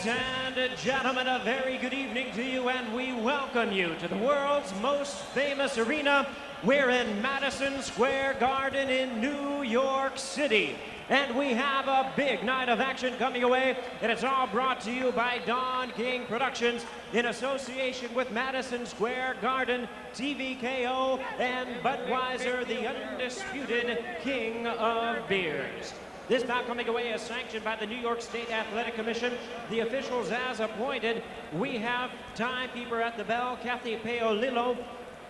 Ladies and gentlemen, a very good evening to you, and we welcome you to the world's most famous arena. We're in Madison Square Garden in New York City, and we have a big night of action coming away, and it's all brought to you by Don King Productions in association with Madison Square Garden, TVKO, and Budweiser, the undisputed king of beers. This bout coming away is sanctioned by the New York State Athletic Commission. The officials as appointed. We have timekeeper at the bell, Kathy Paolillo.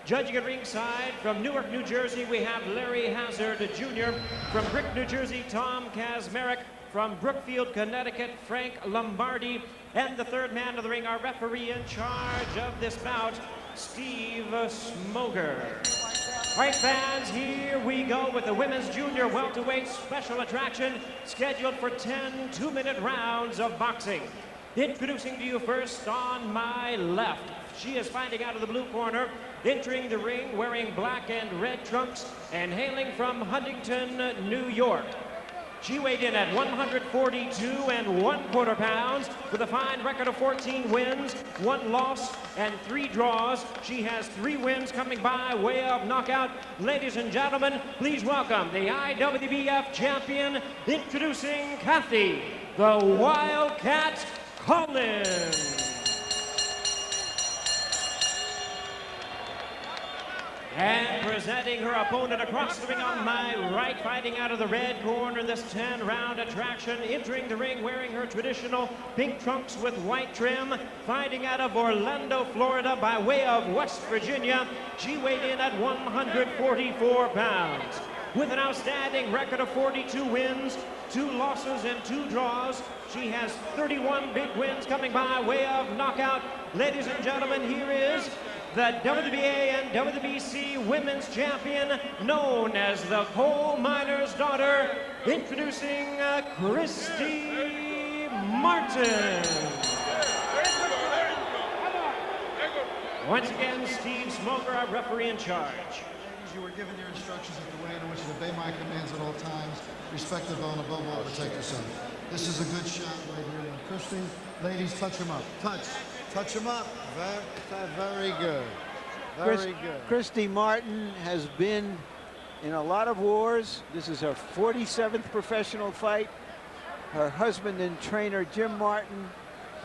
Judging at ringside from Newark, New Jersey, we have Larry Hazard Jr. From Brick, New Jersey, Tom Kazmarek. From Brookfield, Connecticut, Frank Lombardi. And the third man of the ring, our referee in charge of this bout, Steve Smoger. All right, fans, here we go with the women's junior welterweight special attraction scheduled for 10 two-minute rounds of boxing. Introducing to you first on my left, she is fighting out of the blue corner, entering the ring wearing black and red trunks and hailing from Huntington, New York. She weighed in at 142 1/4 pounds with a fine record of 14 wins, 1 loss, and 3 draws. She has 3 wins coming by way of knockout. Ladies and gentlemen, please welcome the IWBF champion, introducing Kathy, the Wildcat Collins. And presenting her opponent across the ring on my right, fighting out of the red corner, this 10-round attraction, entering the ring wearing her traditional pink trunks with white trim, fighting out of Orlando, Florida by way of West Virginia. She weighed in at 144 pounds. With an outstanding record of 42 wins, 2 losses, and 2 draws, she has 31 big wins coming by way of knockout. Ladies and gentlemen, here is the WBA and WBC Women's Champion, known as the Coal Miner's Daughter, introducing Christy Martin. Once again, Steve Smoger, our referee in charge. You were given your instructions at the weigh-in. I want you to obey my commands at all times. Respect the bell and above all, protect yourself. This is a good shot right here. Christy, ladies, touch him up. Touch him up. Very good. Very good. Christy Martin has been in a lot of wars. This is her 47th professional fight. Her husband and trainer, Jim Martin,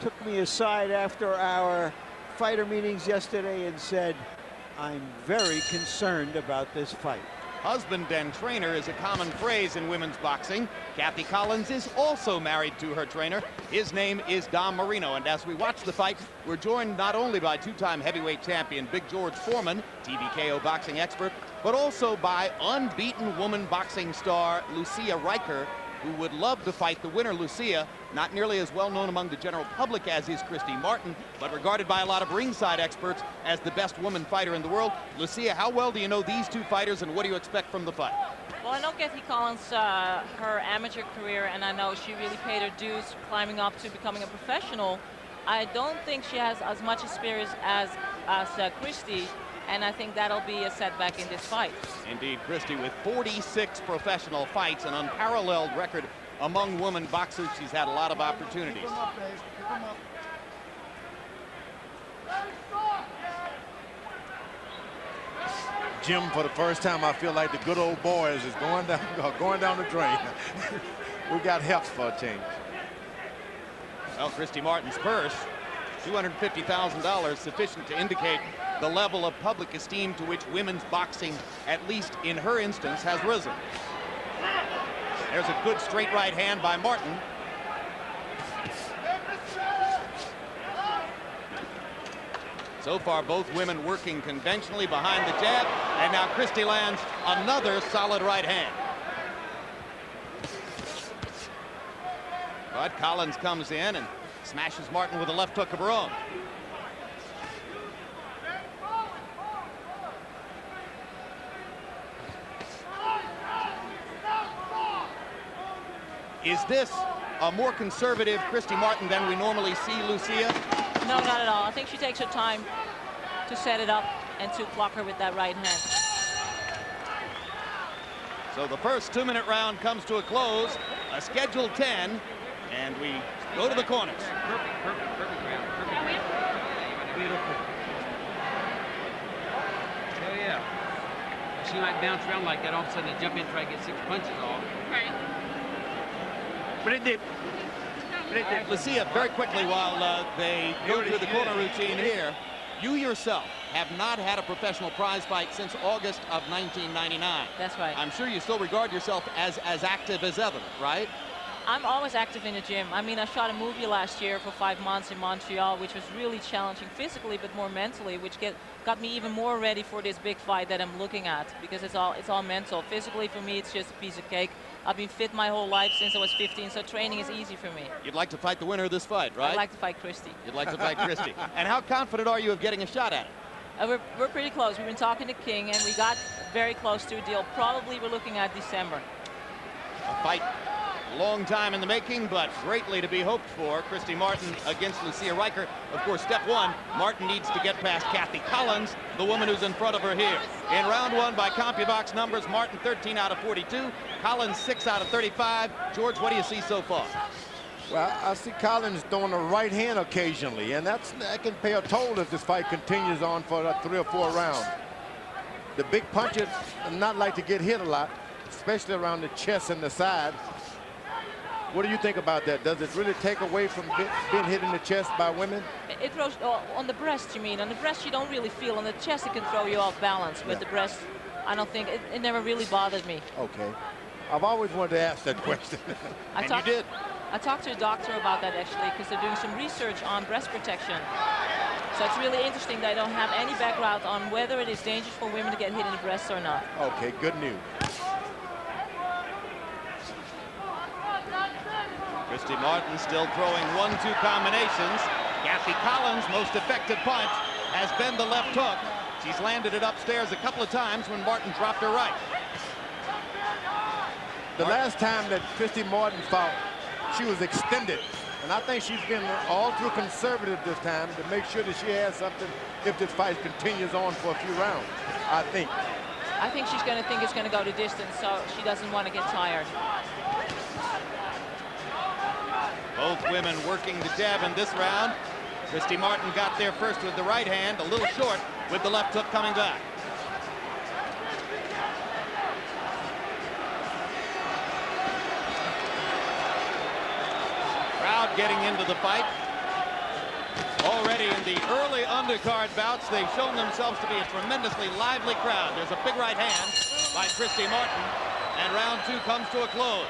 took me aside after our fighter meetings yesterday and said, I'm very concerned about this fight. Husband and trainer is a common phrase in women's boxing. Kathy Collins is also married to her trainer. His name is Dom Marino. And as we watch the fight, we're joined not only by 2-time heavyweight champion Big George Foreman, TVKO boxing expert, but also by unbeaten woman boxing star Lucia Riker, who would love to fight the winner. Lucia, not nearly as well known among the general public as is Christy Martin, but regarded by a lot of ringside experts as the best woman fighter in the world. Lucia, how well do you know these 2 fighters, and what do you expect from the fight? Well, I know Kathy Collins, her amateur career, and I know she really paid her dues climbing up to becoming a professional. I don't think she has as much experience as Christy, and I think that'll be a setback in this fight. Indeed, Christy, with 46 professional fights, an unparalleled record among women boxers. She's had a lot of opportunities. Keep him up, Dave. Keep him up. Jim, for the first time, I feel like the good old boys is going down the drain. We got help for a change. Well, Christy Martin's purse, $250,000, sufficient to indicate the level of public esteem to which women's boxing, at least in her instance, has risen. There's a good straight right hand by Martin. So far, both women working conventionally behind the jab, and now Christy lands another solid right hand. But Collins comes in and smashes Martin with a left hook of her own. Is this a more conservative Christy Martin than we normally see, Lucia? No, not at all. I think she takes her time to set it up and to block her with that right hand. So the first 2-minute round comes to a close, a scheduled 10, and we go to the corners. Perfect round. Beautiful. Oh yeah. She might bounce around like that, all of a sudden they jump in and try to get 6 punches off. Right. Lucia, very quickly while they go through the corner routine here, you yourself have not had a professional prize fight since August of 1999. That's right. I'm sure you still regard yourself as active as ever, right? I'm always active in the gym. I mean, I shot a movie last year for 5 months in Montreal, which was really challenging physically, but more mentally, which got me even more ready for this big fight that I'm looking at, because it's all mental. Physically, for me, it's just a piece of cake. I've been fit my whole life since I was 15, so training is easy for me. You'd like to fight the winner of this fight, right? I'd like to fight Christy. You'd like to fight Christy. And how confident are you of getting a shot at it? We're pretty close. We've been talking to King, and we got very close to a deal. Probably we're looking at December. A fight long time in the making, but greatly to be hoped for. Christy Martin against Lucia Riker. Of course, step one, Martin needs to get past Kathy Collins, the woman who's in front of her here. In round one, by CompuBox numbers, Martin 13 out of 42, Collins 6 out of 35. George, what do you see so far? Well, I see Collins throwing a right hand occasionally, and that can pay a toll if this fight continues on for 3 or 4 rounds. The big punches not like to get hit a lot, especially around the chest and the side. What do you think about that? Does it really take away from being hit in the chest by women? It throws on the breast, you mean? On the breast, you don't really feel. On the chest, it can throw you off balance. But the breast, I don't think it never really bothered me. Okay. I've always wanted to ask that question. And you did. I talked to a doctor about that, actually, because they're doing some research on breast protection. So it's really interesting that I don't have any background on whether it is dangerous for women to get hit in the breast or not. Okay, good news. Christy Martin still throwing 1-2 combinations. Kathy Collins' most effective punch has been the left hook. She's landed it upstairs a couple of times when Martin dropped her right. The last time that Christy Martin fought, she was extended. And I think she's been all through conservative this time to make sure that she has something if this fight continues on for a few rounds, I think. I think she's going to think it's going to go the distance, so she doesn't want to get tired. Both women working the jab in this round. Christy Martin got there first with the right hand, a little short with the left hook coming back. Crowd getting into the fight. Already in the early undercard bouts, they've shown themselves to be a tremendously lively crowd. There's a big right hand by Christy Martin, and round 2 comes to a close.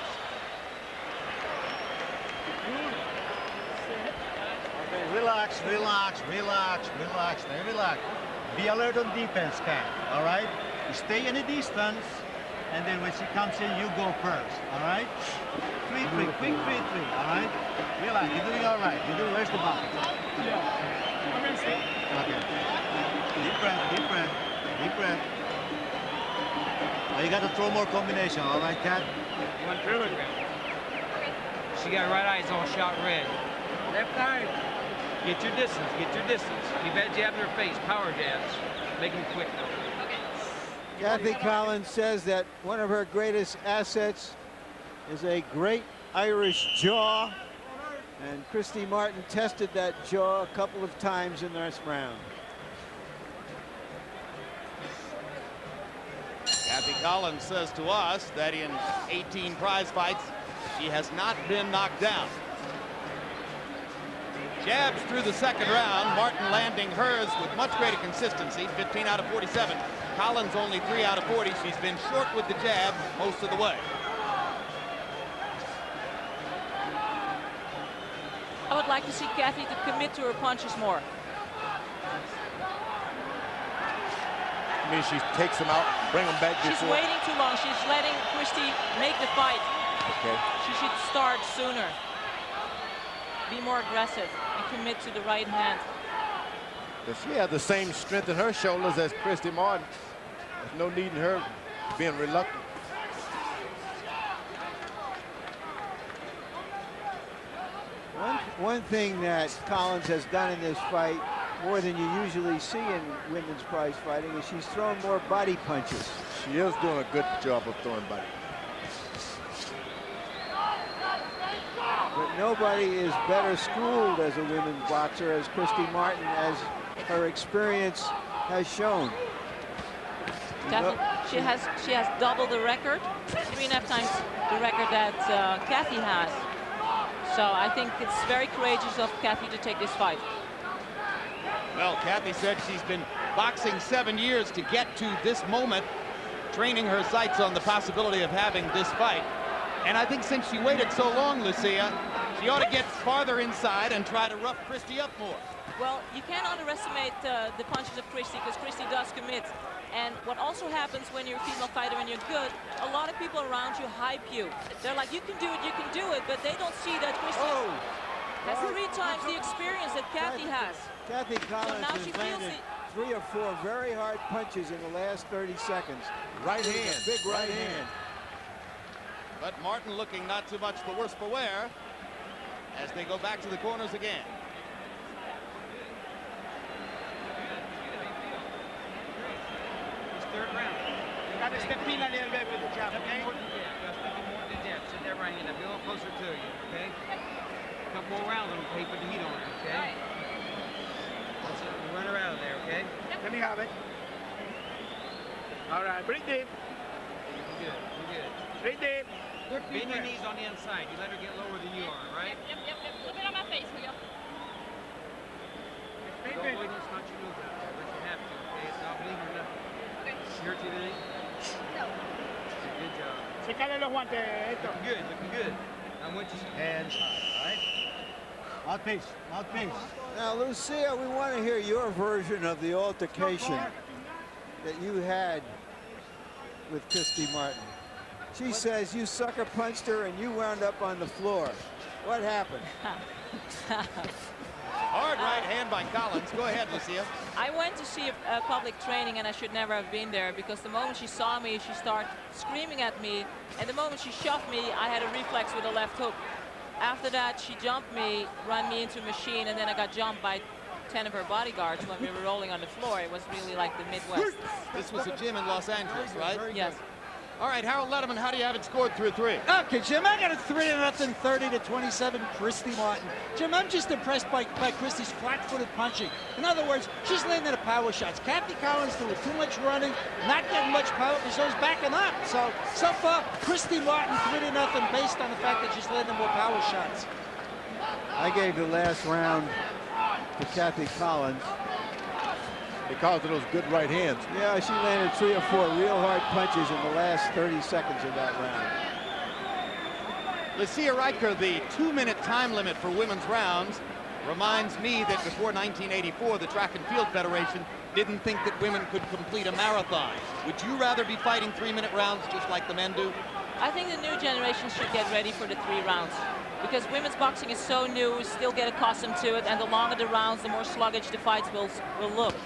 Relax, relax, relax, relax, stay relaxed. Be alert on defense, Kat, all right? You stay in a distance, and then when she comes in, you go first, all right? 3-3, quick 3-3, all right? Relax, you're doing all right. You're doing, where's the ball? Okay. Deep breath, deep breath, deep breath. Now you got to throw more combination, all right, Kat? One through it. She got right eyes all shot red. Left eye. Get your distance, get your distance. Keep that jab in her face, power jabs. Make them quick. Kathy Collins says that one of her greatest assets is a great Irish jaw. And Christy Martin tested that jaw a couple of times in this round. Kathy Collins says to us that in 18 prize fights, she has not been knocked down. Jabs through the second round, Martin landing hers with much greater consistency, 15 out of 47. Collins only 3 out of 40. She's been short with the jab most of the way. I would like to see Kathy to commit to her punches more. I mean, she takes them out, bring them back She's before. waiting too long. She's letting Christy make the fight. Okay. She should start sooner. Be more aggressive and commit to the right hand. If she has the same strength in her shoulders as Christy Martin, there's no need in her being reluctant. One thing that Collins has done in this fight, more than you usually see in women's prize fighting, is she's thrown more body punches. She is doing a good job of throwing body. But nobody is better schooled as a women's boxer as Christy Martin, as her experience has shown. She has double the record, 3.5 times the record that Kathy has. So I think it's very courageous of Kathy to take this fight. Well, Kathy said she's been boxing 7 years to get to this moment, training her sights on the possibility of having this fight. And I think since she waited so long, Lucia, she ought to get farther inside and try to rough Christy up more. Well, you can't underestimate the punches of Christy, because Christy does commit. And what also happens when you're a female fighter and you're good, a lot of people around you hype you. They're like, you can do it, but they don't see that Christy has 3 times the experience that Kathy has. Kathy Collins now she has feels landed it. 3 or 4 very hard punches in the last 30 seconds. Right hand. Big right hand. But Martin looking not too much the worse for wear as they go back to the corners again. It's third round. You got to step in a little bit with the jab, okay? More than the jab. Sit there right in. Be a little closer to you, okay? A couple more rounds and pay for the heat on it, okay? That's it. We'll run her out of there, okay? Let me have it. All right, breathe deep. You're good. You're good. Breathe deep. Bend your knees on the inside. You let her get lower than you are, right? Yep. A little bit on my face, Julio. Go avoidance, not your move out there, but you have to, okay? It's not bleeding or nothing. Okay. Hurt you today? No. Good job. Sácale los guantes, Héctor. Looking good. I'm with you. Hands high, right? Mouthpiece, mouthpiece. Now, Lucia, we want to hear your version of the altercation that you had with Christy Martin. She says you sucker punched her and you wound up on the floor. What happened? Hard right hand by Collins. Go ahead, Lucia. I went to see a public training, and I should never have been there, because the moment she saw me, she started screaming at me, and the moment she shoved me, I had a reflex with a left hook. After that, she jumped me, ran me into a machine, and then I got jumped by 10 of her bodyguards when we were rolling on the floor. It was really like the Midwest. This was a gym in Los Angeles, right? Yes. All right, Harold Letterman, how do you have it scored through 3? Okay, Jim, I got a 3-0, 30-27, Christy Martin. Jim, I'm just impressed by Christy's flat-footed punching. In other words, she's landing the power shots. Kathy Collins doing too much running, not getting much power, because she's backing up. So far, Christy Martin 3-0 based on the fact that she's landing more power shots. I gave the last round to Kathy Collins. Because of those good right hands. Yeah, she landed 3 or 4 real hard punches in the last 30 seconds of that round. Lucia Riker, the 2-minute time limit for women's rounds, reminds me that before 1984, the Track and Field Federation didn't think that women could complete a marathon. Would you rather be fighting 3-minute rounds just like the men do? I think the new generation should get ready for the 3 rounds, because women's boxing is so new, we still get accustomed to it, and the longer the rounds, the more sluggish the fights will look.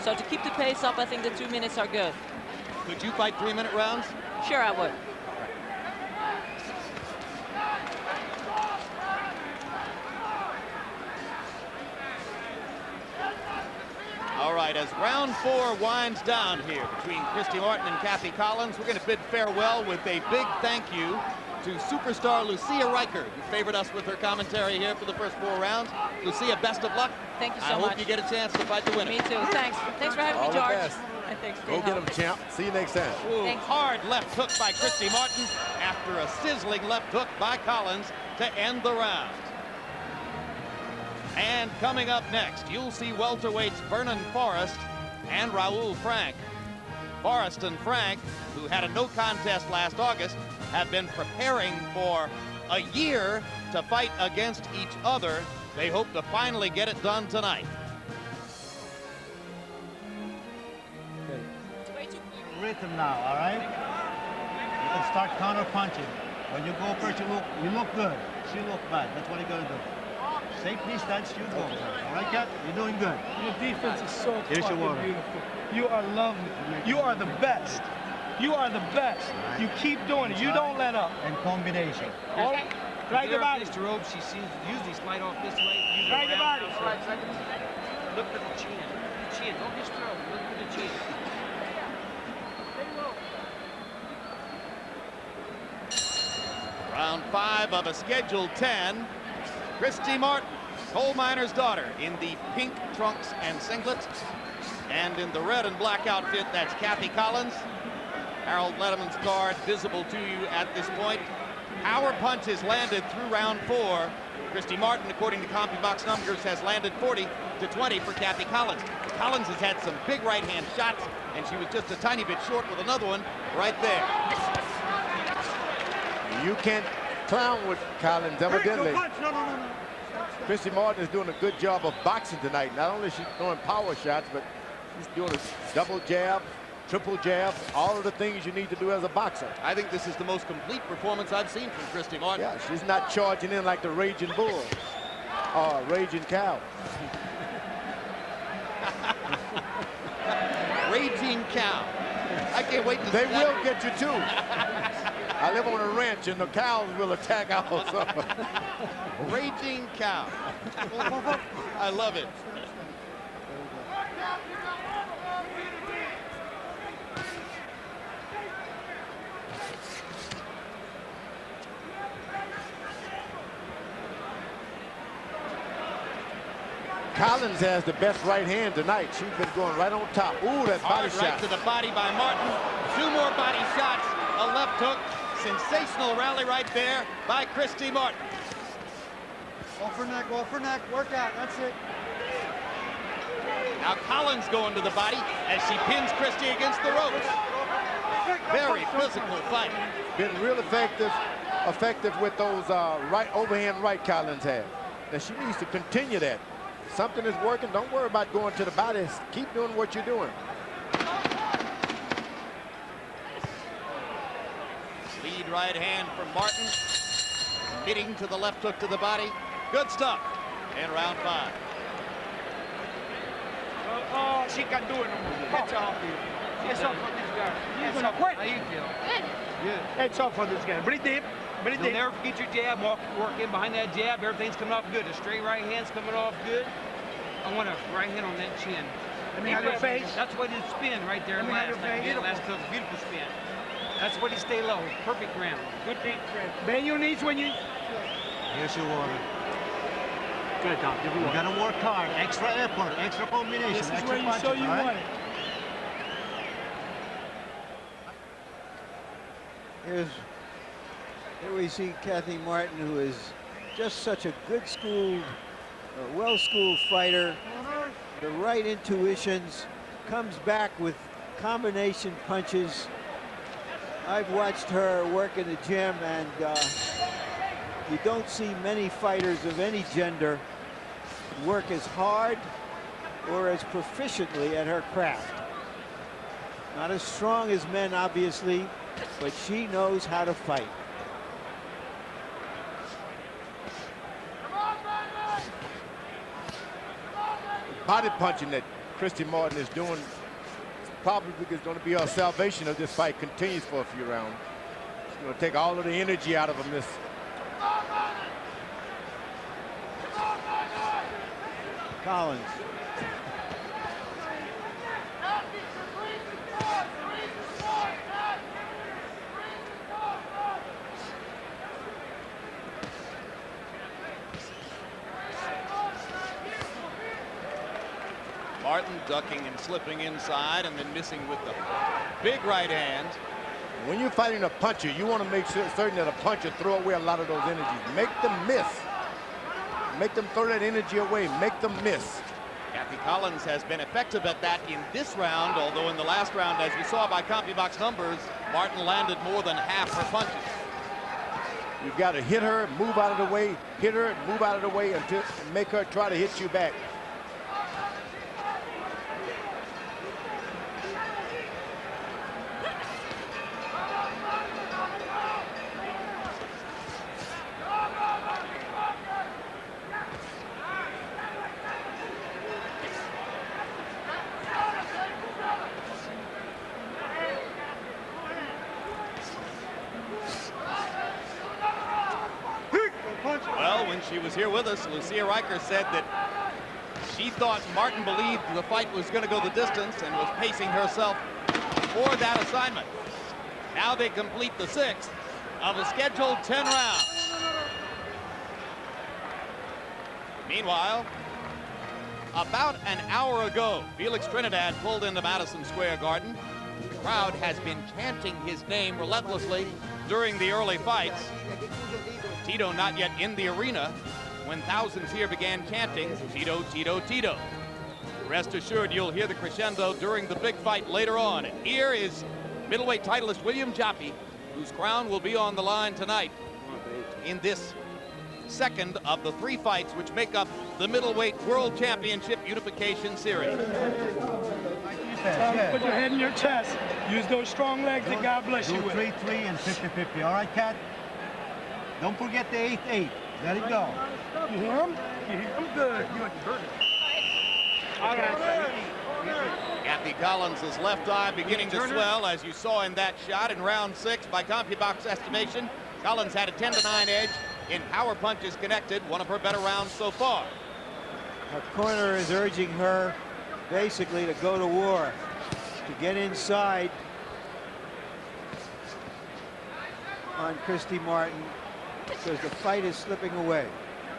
So to keep the pace up, I think the 2 minutes are good. Could you fight 3-minute rounds? Sure, I would. All right, as round 4 winds down here between Christy Martin and Kathy Collins, we're going to bid farewell with a big thank you to superstar Lucia Riker, who favored us with her commentary here for the first 4 rounds. Lucia, best of luck. Thank you so much. I much. hope you get a chance to fight the winner. Me too. Thanks. Thanks for having All me, the George. best. And thanks for Go being get him, helpful. champ. See you next time. Ooh, Thanks. hard left hook by Christy Martin after a sizzling left hook by Collins to end the round. And coming up next, you'll see welterweights Vernon Forrest and Raul Frank. Forrest and Frank, who had a no contest last August, have been preparing for a year to fight against each other. They hope to finally get it done tonight. Rhythm now, all right? You can start counter punching. When you go first, you look good. She look bad. That's what you gotta do. Safe distance, you go. All right, Kat? You're doing good. Your defense is so Here's your fucking water. beautiful. You are lovely. You are the best. You are the best. You keep doing it. You don't let up. And combination. All If right, you're the body. Mr. Robe, she seems usually slide off this way. Use Right the body. Look for the chin. The chin. Don't just throw. Look for the chin. Round 5 of a scheduled 10. Christy Martin, coal miner's daughter, in the pink trunks and singlets. And in the red and black outfit, that's Kathy Collins. Harold Letterman's card visible to you at this point. Power punch has landed through round 4. Christy Martin, according to CompuBox numbers, has landed 40-20 for Kathy Collins. Collins has had some big right-hand shots, and she was just a tiny bit short with another one right there. You can't clown with Collins, evidently. Christy Martin is doing a good job of boxing tonight. Not only is she throwing power shots, but she's doing a double jab, triple jab, all of the things you need to do as a boxer. I think this is the most complete performance I've seen from Christy Martin. Yeah, she's not charging in like the Raging Bull or Raging Cow. Raging Cow. I can't wait to see They that. will get you too. I live on a ranch and the cows will attack also. Raging Cow. I love it. Collins has the best right hand tonight. She's been going right on top. Ooh, that body Hard shot. right to the body by Martin. 2 more body shots. A left hook. Sensational rally right there by Christy Martin. Go for neck, work out, that's it. Now Collins going to the body as she pins Christy against the ropes. Very physical fight. Been real effective with those right overhand right Collins had. And she needs to continue that. Something is working. Don't worry about going to the body. Keep doing what you're doing. Lead right hand from Martin. Hitting to the left hook to the body. Good stuff in round 5. Oh, she can't do it no more. That's off. It's off on this guy. You're gonna quit. How you feel? Good. It's off on this guy. Breathe deep. Breathe deep. You'll never forget your jab. Work in behind that jab. Everything's coming off good. The straight right hand's coming off good. I want a right hand on that chin. Let me have your face. That's what his spin right there. Let me have your face. Last beautiful spin. That's what he stay low. Perfect ground. Good deep grip. Bend your knees when you. Here's your water. Good, Tom. You gotta work hard. Extra effort, extra combination. This is extra where you punches, show you all right? want it. Here we see Kathy Martin, who is just such a good-schooled, well-schooled fighter. The right intuitions, comes back with combination punches. I've watched her work in the gym, and you don't see many fighters of any gender work as hard or as proficiently at her craft. Not as strong as men, obviously, but she knows how to fight. Body punching that Christy Martin is doing probably is going to be our salvation if this fight continues for a few rounds. It's going to take all of the energy out of him. Collins. Martin ducking and slipping inside and then missing with the big right hand. When you're fighting a puncher, you want to make certain that a puncher throw away a lot of those energies. Make them miss. Make them throw that energy away. Make them miss. Kathy Collins has been effective at that in this round, although in the last round, as we saw by CompuBox numbers, Martin landed more than half her punches. You've got to hit her, move out of the way, hit her, move out of the way until make her try to hit you back. Well, when she was here with us, Lucia Riker said that she thought Martin believed the fight was going to go the distance and was pacing herself for that assignment. Now they complete the 6th of a scheduled 10 rounds. Meanwhile, about an hour ago, Felix Trinidad pulled into Madison Square Garden. The crowd has been chanting his name relentlessly during the early fights. Tito not yet in the arena when thousands here began chanting, Tito, Tito, Tito. Rest assured you'll hear the crescendo during the big fight later on. And here is middleweight titleist William Joppy, whose crown will be on the line tonight in this second of the 3 fights which make up the middleweight world championship unification series. Put your head in your chest. Use those strong legs that God bless you Do with. 3-3 and 50-50. All right, Cat? Don't forget the 8-8. Let it go. You hear him? You hear him? Good. You heard it. All right. Kathy Collins' left eye beginning to swell, as you saw in that shot in round 6 by CompuBox estimation. Collins had a 10-9 edge in power punches connected, one of her better rounds so far. Her corner is urging her basically to go to war, to get inside on Christy Martin, because the fight is slipping away.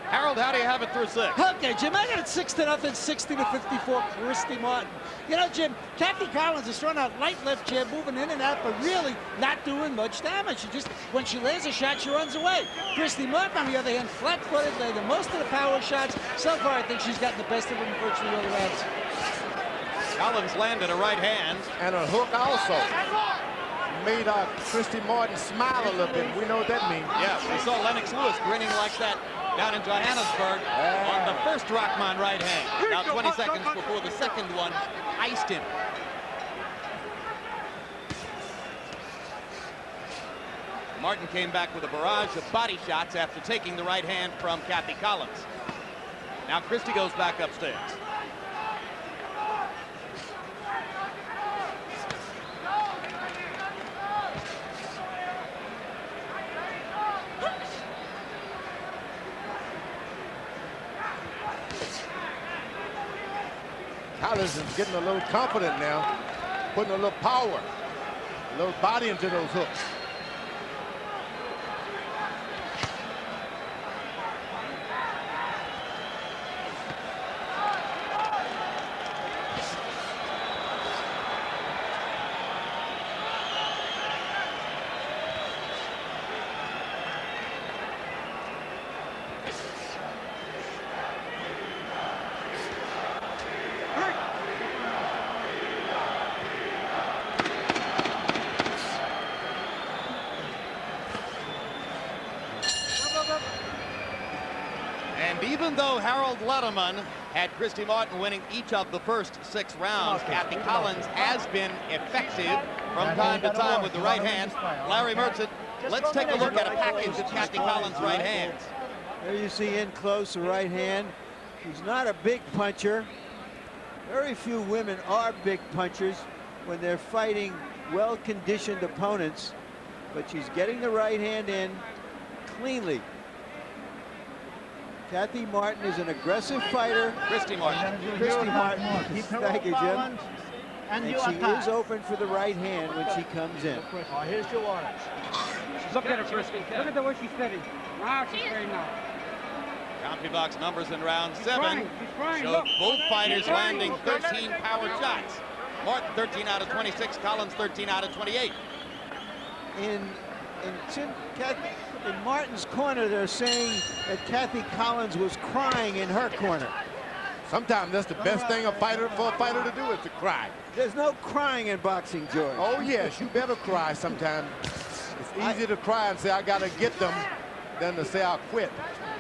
Harold, how do you have it through 6? Okay, Jim, I got it 6-0, 60-54, Christy Martin. You know, Jim, Kathy Collins is throwing out light left jab, moving in and out, but really not doing much damage. She just, when she lands a shot, she runs away. Christy Martin, on the other hand, flat-footed, landing most of the power shots. So far, I think she's gotten the best of them in virtually all the rounds. Collins landed a right hand. And a hook also. Made Christy Martin smile a little bit. We know what that means. Yeah, we saw Lennox Lewis grinning like that down in Johannesburg on the first Rockman right hand. Now 20 seconds before the second one iced him. Martin came back with a barrage of body shots after taking the right hand from Kathy Collins. Now Christy goes back upstairs. Collins is getting a little confident now, putting a little power, a little body into those hooks. And even though Harold Letterman had Christy Martin winning each of the first 6 rounds, Kathy Collins has been effective from time to time with the right hand. Larry Merchant, let's take a look at a package of Kathy Collins' right hands. There you see in close the right hand. She's not a big puncher. Very few women are big punchers when they're fighting well-conditioned opponents, but she's getting the right hand in cleanly. Kathy Martin is an aggressive fighter. Christy Martin. Christy Martin. Thank you, Jim. And And you she attack. is open for the right hand when she comes in. Oh, here's your warrants. Look at her, Christy. Look at the way she's sitting. Wow, she's very nice. CompuBox numbers in round 7 She's trying. showed Look. both fighters She's trying. landing 13 power shots. Martin 13 out of 26, Collins 13 out of 28. In Martin's corner, they're saying that Kathy Collins was crying in her corner. Sometimes that's the best thing for a fighter to do is to cry. There's no crying in boxing, George. Oh yes, you better cry sometimes. It's easier to cry and say I gotta get them than to say I'll quit.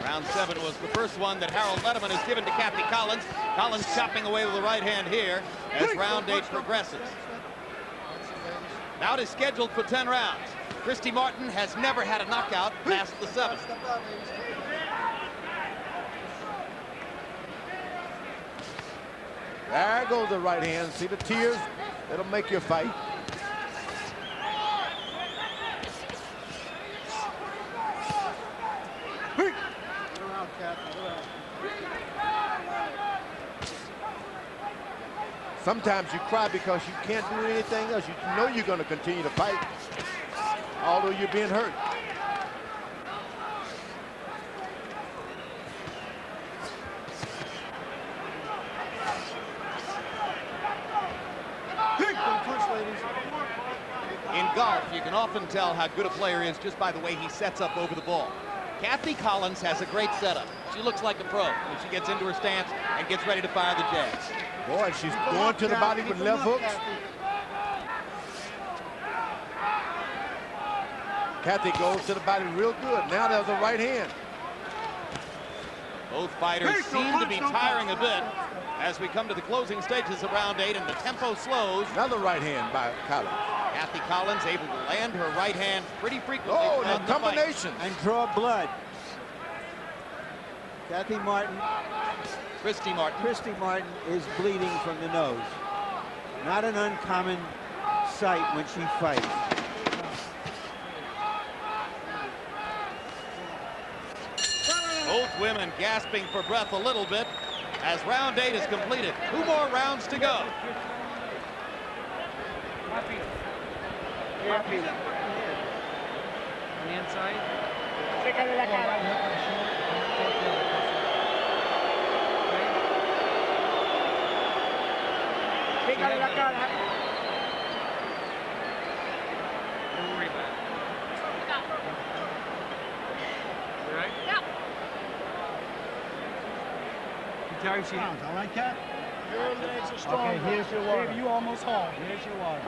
Round 7 was the first one that Harold Letterman has given to Kathy Collins. Collins chopping away with the right hand here as round 8 progresses. Now it is scheduled for 10 rounds. Christy Martin has never had a knockout past the 7th. There goes the right hand. See the tears? It'll make you fight. Sometimes you cry because you can't do anything else. You know you're going to continue to fight, although you're being hurt. golf, you can often tell how good a player is just by the way he sets up over the ball. Kathy Collins has a great setup. She looks like a pro when she gets into her stance and gets ready to fire the jabs. Boy, she's going to the body with left hooks. Kathy goes to the body real good. Now there's a right hand. Both fighters seem to be tiring a bit as we come to the closing stages of round 8 and the tempo slows. Another right hand by Collins. Kathy Collins able to land her right hand pretty frequently. Oh, throughout the the fight. combination. And draw blood. Kathy Martin, Christy Martin. Christy Martin is bleeding from the nose. Not an uncommon sight when she fights. Both women gasping for breath a little bit as round 8 is completed. 2 more rounds to go. On the inside. Don't worry about it. You all right? You tell her she All right, Cat? Your legs are stronger. Okay, here's your water. Baby, you almost home. Here's your water.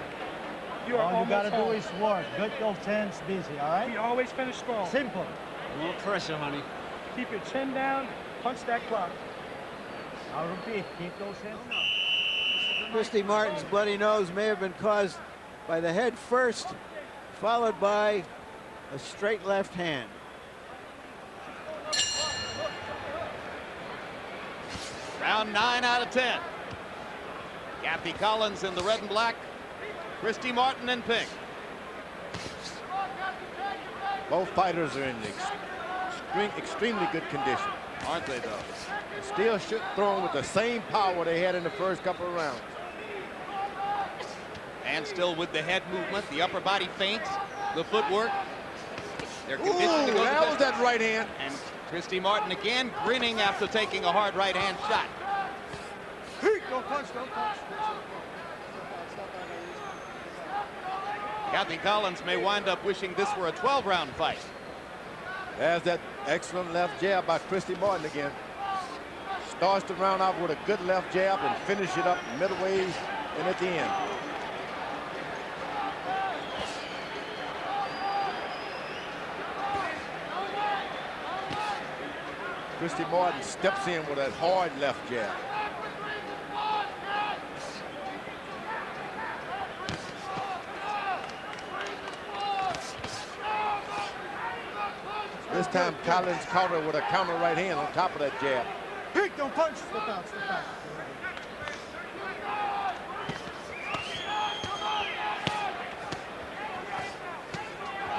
You are All you almost gotta home. do is work. Get those hands busy, all We right? always finish strong. Simple. No pressure, honey. Keep your chin down. Punch that clock. I'll repeat. Keep those hands. Christy Martin's bloody nose may have been caused by the head first, followed by a straight left hand. Round 9 out of 10. Kathy Collins in the red and black. Christy Martin in pink. Both fighters are in extremely good condition. Aren't they, though? Still throwing with the same power they had in the first couple of rounds. And still with the head movement, the upper body feints, the footwork. They're Ooh, conditioned to go that the was distance. that right hand. And Christy Martin again grinning after taking a hard right hand shot. Don't punch, don't punch. Kathy Collins may wind up wishing this were a 12-round fight. There's that excellent left jab by Christy Martin again. Starts the round off with a good left jab and finish it up midway and at the end. Christy Martin steps in with that hard left jab. This time Collins caught her with a counter right hand on top of that jab. Don't punch. Step out, step out.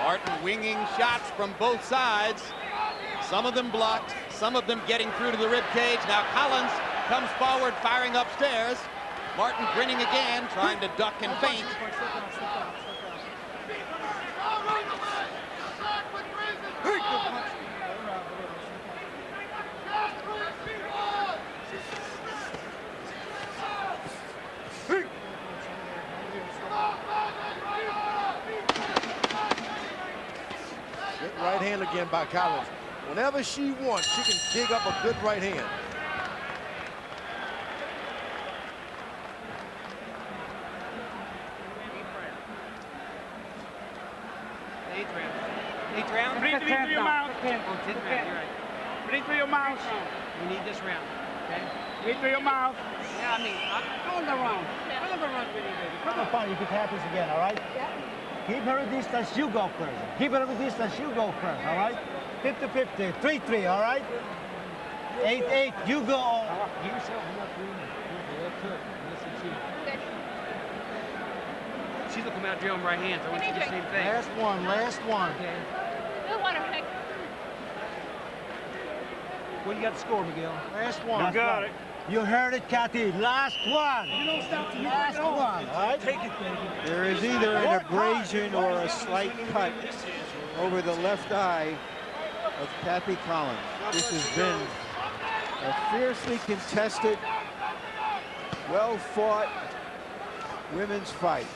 Martin winging shots from both sides. Some of them blocked, some of them getting through to the rib cage. Now Collins comes forward, firing upstairs. Martin grinning again, trying to duck and feint. Good right hand again by Collins. Whenever she wants, she can dig up a good right hand. Eighth round. Eighth round? Breathe through your mouth. Oh, 10th round, you're right. Breathe through your mouth. We need this round, okay? Breathe through your mouth. Yeah, I mean, go in the round. Go in the round with you, baby. Come on, fine, if it happens again, all right? Keep her a distance, you go first. Keep her a distance, you go first, all right? 50-50, 3-3, all right? 8-8, you go. Give yourself enough room. Listen to you. She's looking out drilling right hands. I want you to do the same thing. Last one, last one. Okay. What do you got to score, Miguel? Last one. You got it. You heard it, Kathy. Last one. You don't stop till you Last bring it home. one, all right? Take it, baby. There is either an abrasion or a slight cut over the left eye of Kathy Collins. This has been a fiercely contested, well-fought women's fight.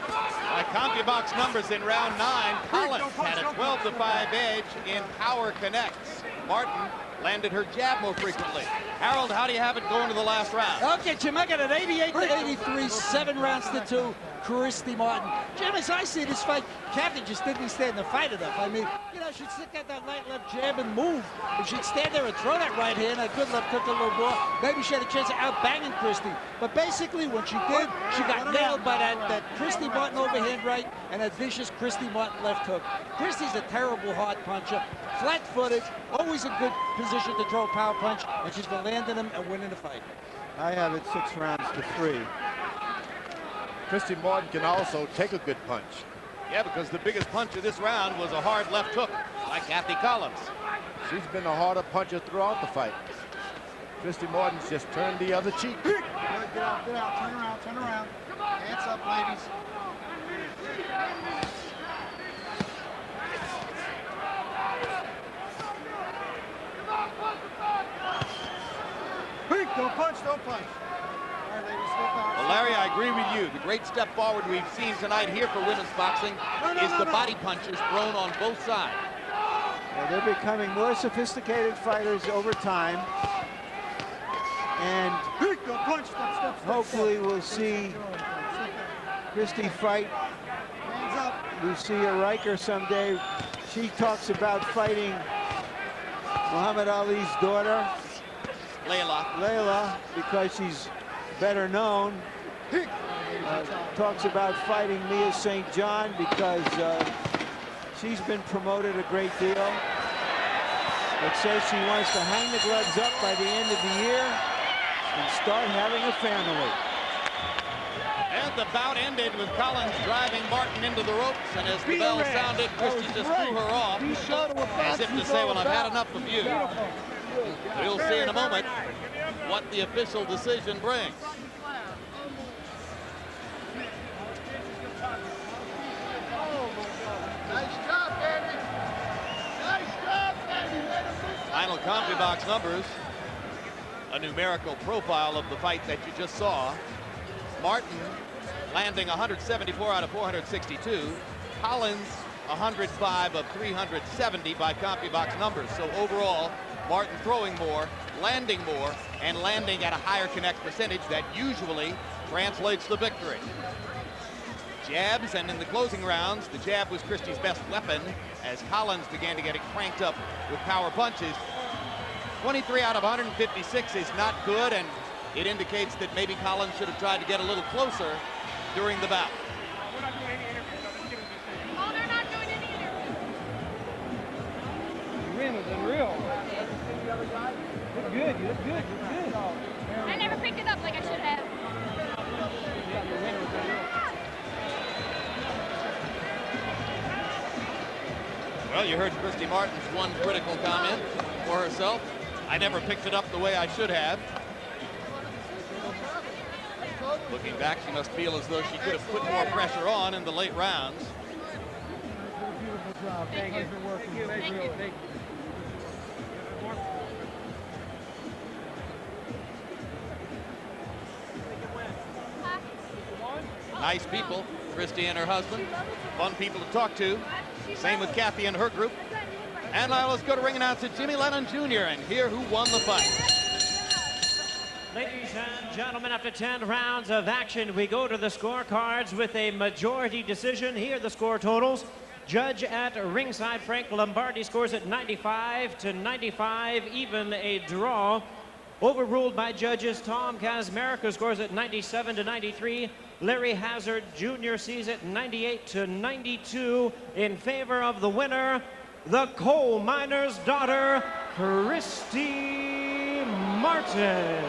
By CompuBox numbers in round 9, Collins had a 12-5 edge in power connects. Martin landed her jab more frequently. Harold, how do you have it going to the last round? Okay, Jim, I got an 88-83, 7 rounds to 2. Christy Martin. Jim, as I see this fight, Kathy just didn't stand the fight enough. I mean, you know, she'd stick out that light left jab and move. If she'd stand there and throw that right hand, a good left hook a little more, maybe she had a chance of out-banging Christy. But basically, when she did, she got nailed by that Christy Martin overhand right and that vicious Christy Martin left hook. Christy's a terrible hard puncher, flat-footed, always in good position to throw a power punch, and she's been landing them and winning the fight. I have it 6 rounds to 3. Christy Martin can also take a good punch. Yeah, because the biggest punch of this round was a hard left hook by Kathy Collins. She's been a harder puncher throughout the fight. Christy Martin's just turned the other cheek. Good, get out, turn around. Hands up, ladies. Don't punch. All right, ladies, step out. Well, Larry, I agree with you. The great step forward we've seen tonight here for women's boxing is the body punches thrown on both sides. Yeah, they're becoming more sophisticated fighters over time. And Don't punch. Step. hopefully we'll see Christy fight Hands up. Lucia Riker someday. She talks about fighting Muhammad Ali's daughter, Layla, because she's better known. Talks about fighting Mia St. John because she's been promoted a great deal. But says she wants to hang the gloves up by the end of the year and start having a family. And the bout ended with Collins driving Martin into the ropes, and as the bell sounded, Christy just threw her off, as if to say, well, I've had enough of you. We'll see in a moment what the official decision brings. Final CompuBox numbers, a numerical profile of the fight that you just saw. Martin landing 174 out of 462. Collins 105 of 370 by CompuBox numbers. So overall, Martin throwing more, landing more, and landing at a higher connect percentage that usually translates to victory. Jabs, and in the closing rounds, the jab was Christie's best weapon as Collins began to get it cranked up with power punches. 23 out of 156 is not good, and it indicates that maybe Collins should have tried to get a little closer during the bout. Oh, they're not doing it either. The win was unreal. You look good. You look good. I never picked it up like I should have. Well, you heard Christy Martin's one critical comment for herself. I never picked it up the way I should have. Looking back, she must feel as though she could have put more pressure on in the late rounds. Beautiful job. Thank you. Thank you. Thank you. Thank you. Nice people, Christy and her husband. Fun people to talk to. Same with Kathy and her group. And now let's go to ring announcer Jimmy Lennon Jr. and hear who won the fight. Ladies and gentlemen, after 10 rounds of action, we go to the scorecards with a majority decision. Here are the score totals. Judge at ringside, Frank Lombardi, scores at 95-95, even a draw. Overruled by judges, Tom Kazmarek scores at 97-93. Larry Hazard Jr. sees it 98-92 in favor of the winner, the coal miner's daughter, Christy Martin.